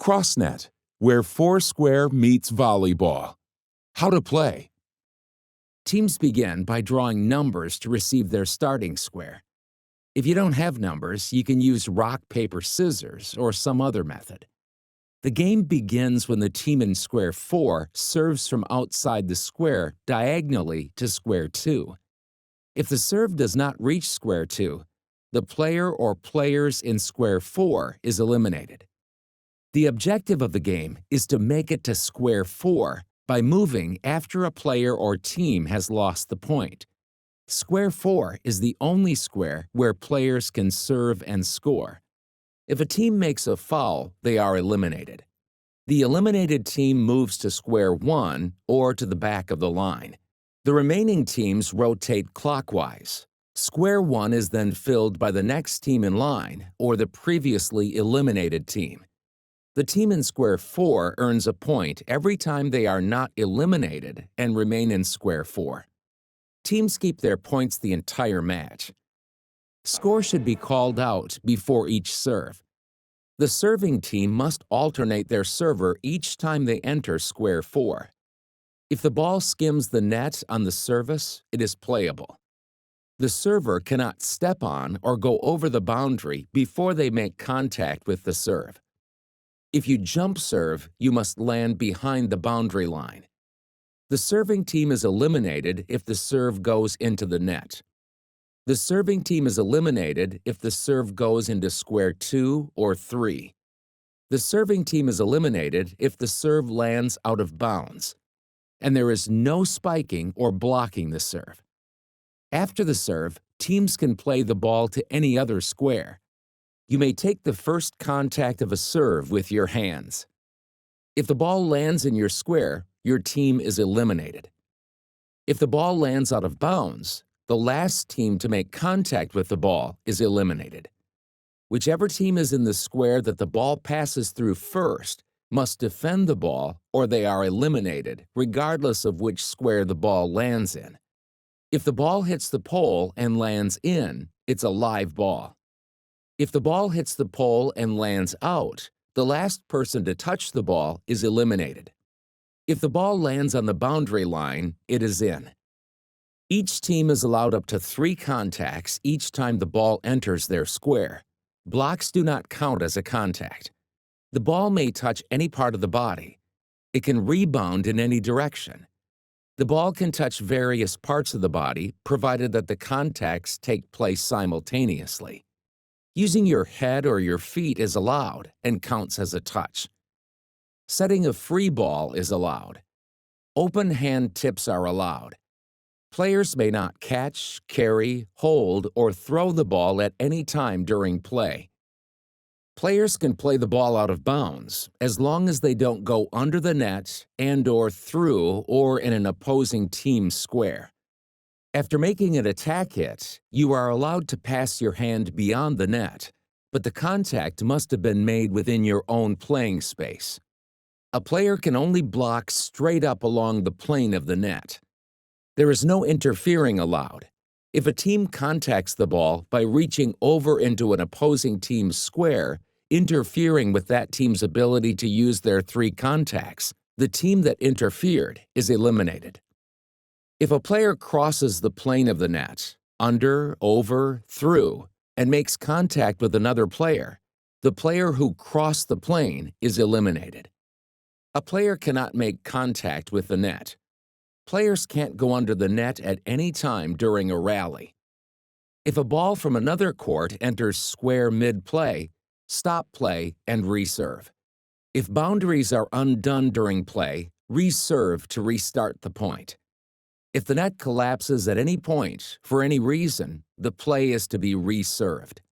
Crossnet, where foursquare meets volleyball. How to play. Teams begin by drawing numbers to receive their starting square. If you don't have numbers, you can use rock, paper, scissors, or some other method. The game begins when the team in square 4 serves from outside the square diagonally to square 2. If the serve does not reach square 2, the player or players in square 4 is eliminated. The objective of the game is to make it to square 4 by moving after a player or team has lost the point. Square 4 is the only square where players can serve and score. If a team makes a foul, they are eliminated. The eliminated team moves to square 1 or to the back of the line. The remaining teams rotate clockwise. Square 1 is then filled by the next team in line or the previously eliminated team. The team in square 4 earns a point every time they are not eliminated and remain in square 4. Teams keep their points the entire match. Score should be called out before each serve. The serving team must alternate their server each time they enter square 4. If the ball skims the net on the service, it is playable. The server cannot step on or go over the boundary before they make contact with the serve. If you jump serve, you must land behind the boundary line. The serving team is eliminated if the serve goes into the net. The serving team is eliminated if the serve goes into square 2 or 3. The serving team is eliminated if the serve lands out of bounds, and there is no spiking or blocking the serve. After the serve, teams can play the ball to any other square. You may take the first contact of a serve with your hands. If the ball lands in your square, your team is eliminated. If the ball lands out of bounds, the last team to make contact with the ball is eliminated. Whichever team is in the square that the ball passes through first must defend the ball or they are eliminated, regardless of which square the ball lands in. If the ball hits the pole and lands in, it's a live ball. If the ball hits the pole and lands out, the last person to touch the ball is eliminated. If the ball lands on the boundary line, it is in. Each team is allowed up to 3 contacts each time the ball enters their square. Blocks do not count as a contact. The ball may touch any part of the body. It can rebound in any direction. The ball can touch various parts of the body, provided that the contacts take place simultaneously. Using your head or your feet is allowed and counts as a touch. Setting a free ball is allowed. Open hand tips are allowed. Players may not catch, carry, hold, or throw the ball at any time during play. Players can play the ball out of bounds as long as they don't go under the net and/or through or in an opposing team's square. After making an attack hit, you are allowed to pass your hand beyond the net, but the contact must have been made within your own playing space. A player can only block straight up along the plane of the net. There is no interfering allowed. If a team contacts the ball by reaching over into an opposing team's square, interfering with that team's ability to use their 3 contacts, the team that interfered is eliminated. If a player crosses the plane of the net, under, over, through, and makes contact with another player, the player who crossed the plane is eliminated. A player cannot make contact with the net. Players can't go under the net at any time during a rally. If a ball from another court enters square mid-play, stop play and reserve. If boundaries are undone during play, reserve to restart the point. If the net collapses at any point, for any reason, the play is to be reserved.